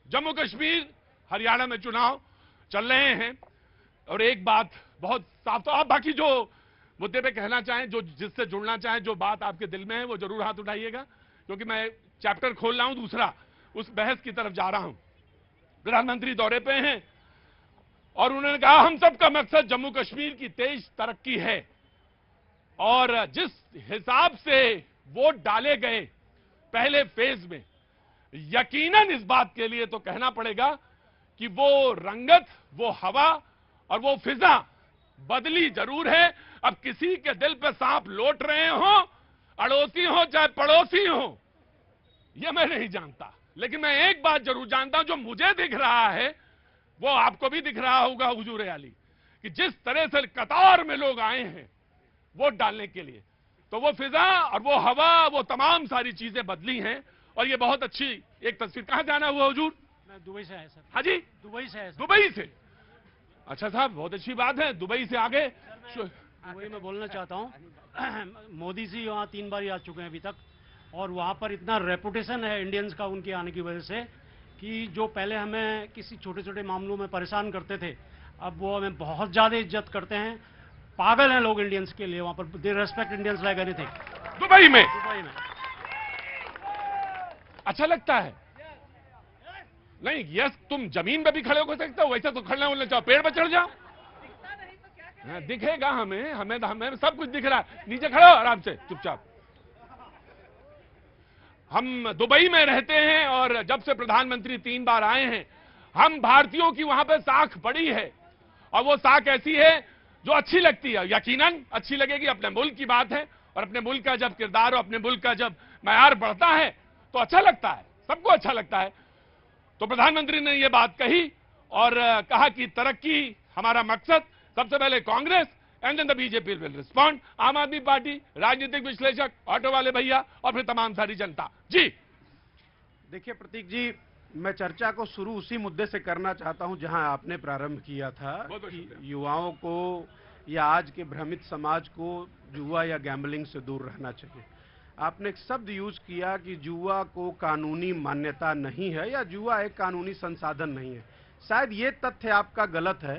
जम्मू कश्मीर हरियाणा में चुनाव चल रहे हैं और एक बात बहुत साफ, तो आप बाकी जो मुद्दे पे कहना चाहें, जो जिससे जुड़ना चाहें, जो बात आपके दिल में है, वो जरूर हाथ उठाइएगा, क्योंकि मैं चैप्टर खोल रहा हूं दूसरा, उस बहस की तरफ जा रहा हूं। प्रधानमंत्री दौरे पे हैं और उन्होंने कहा हम सबका मकसद जम्मू कश्मीर की तेज तरक्की है, और जिस हिसाब से वोट डाले गए पहले फेज में, यकीनन इस बात के लिए तो कहना पड़ेगा कि वो रंगत, वो हवा और वो फिजा बदली जरूर है। अब किसी के दिल पे सांप लौट रहे हो, अड़ोसी हो चाहे पड़ोसी हो, यह मैं नहीं जानता, लेकिन मैं एक बात जरूर जानता हूं, जो मुझे दिख रहा है वो आपको भी दिख रहा होगा हुजूर आली, कि जिस तरह से कतार में लोग आए हैं वोट डालने के लिए, तो वो फिजा और वो हवा, वो तमाम सारी चीजें बदली हैं, और ये बहुत अच्छी एक तस्वीर। कहां जाना हुआ हुजूर? मैं दुबई से आया सर। हाँ जी, दुबई से आया सर। दुबई से? अच्छा साहब, बहुत अच्छी बात है, दुबई से आगे। दुबई में बोलना चाहता हूँ, मोदी जी वहाँ 3 बार आ चुके हैं अभी तक, और वहाँ पर इतना रेपुटेशन है इंडियंस का उनके आने की वजह से, कि जो पहले हमें किसी छोटे छोटे मामलों में परेशान करते थे, अब वो हमें बहुत ज़्यादा इज्जत करते हैं। पागल हैं लोग इंडियंस के लिए वहाँ पर, they respect Indians like anything. Dubai में? दुबई में अच्छा लगता है? नहीं, यस, तुम जमीन पे भी खड़े हो सकते हो, वैसे तो खड़े होने चाहो, पेड़ पे चढ़ जाओ। दिखेगा हमें सब कुछ दिख रहा है, नीचे खड़े हो आराम से चुपचाप। हम दुबई में रहते हैं और जब से प्रधानमंत्री 3 बार आए हैं, हम भारतीयों की वहां पे साख पड़ी है, और वो साख ऐसी है जो अच्छी लगती है, यकीनन अच्छी लगेगी। अपने मुल्क की बात है, और अपने मुल्क का जब किरदार और अपने मुल्क का जब मयार बढ़ता है तो अच्छा लगता है, सबको अच्छा लगता है। तो प्रधानमंत्री ने ये बात कही और कहा कि तरक्की हमारा मकसद, सबसे पहले Congress and then the BJP will respond, Aam Aadmi party, राजनीतिक विश्लेषक, ऑटो वाले भैया और फिर तमाम सारी जनता। जी देखिए प्रतीक जी, मैं चर्चा को शुरू उसी मुद्दे से करना चाहता हूं जहां आपने प्रारंभ किया था कि युवाओं को या आज के भ्रमित समाज को जुआ या गैम्बलिंग से दूर रहना चाहिए। आपने एक शब्द यूज किया कि जुआ को कानूनी मान्यता नहीं है या जुआ एक कानूनी संसाधन नहीं है। शायद ये तथ्य आपका गलत है,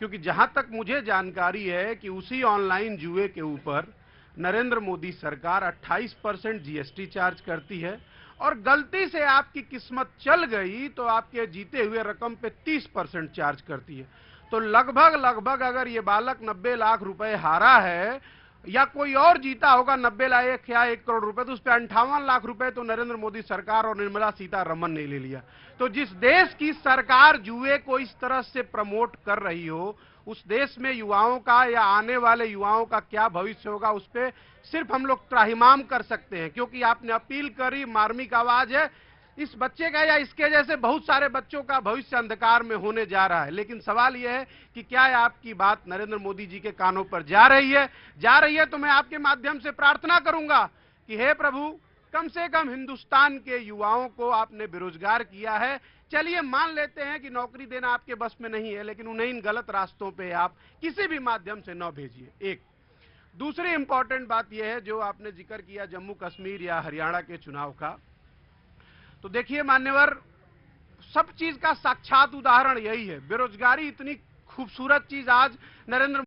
क्योंकि जहां तक मुझे जानकारी है कि उसी ऑनलाइन जुए के ऊपर नरेंद्र मोदी सरकार 28% जीएसटी चार्ज करती है, और गलती से आपकी किस्मत चल गई तो आपके जीते हुए रकम पे 30% चार्ज करती है। तो लगभग अगर ये बालक 90 लाख रुपए हारा है, या कोई और जीता होगा 90 लाख या 1 करोड़ रुपए, तो उस पर 58 लाख रुपए तो नरेंद्र मोदी सरकार और निर्मला सीतारमण ने ले लिया। तो जिस देश की सरकार जुए को इस तरह से प्रमोट कर रही हो, उस देश में युवाओं का या आने वाले युवाओं का क्या भविष्य होगा, उस पर सिर्फ हम लोग त्राहिमाम कर सकते हैं। क्योंकि आपने अपील करी, मार्मिक आवाज है, इस बच्चे का या इसके जैसे बहुत सारे बच्चों का भविष्य अंधकार में होने जा रहा है। लेकिन सवाल यह है कि क्या आपकी बात नरेंद्र मोदी जी के कानों पर जा रही है तो मैं आपके माध्यम से प्रार्थना करूंगा कि हे प्रभु, कम से कम हिंदुस्तान के युवाओं को आपने बेरोजगार किया है। चलिए मान लेते हैं कि नौकरी देना आपके बस में नहीं है, लेकिन उन्हें इन गलत रास्तों पे आप किसी भी माध्यम से न भेजिए। एक दूसरी इंपॉर्टेंट बात यह है जो आपने जिक्र किया जम्मू कश्मीर या हरियाणा के चुनाव का, तो देखिए मान्यवर, सब चीज का साक्षात उदाहरण यही है। बेरोजगारी इतनी खूबसूरत चीज आज नरेंद्र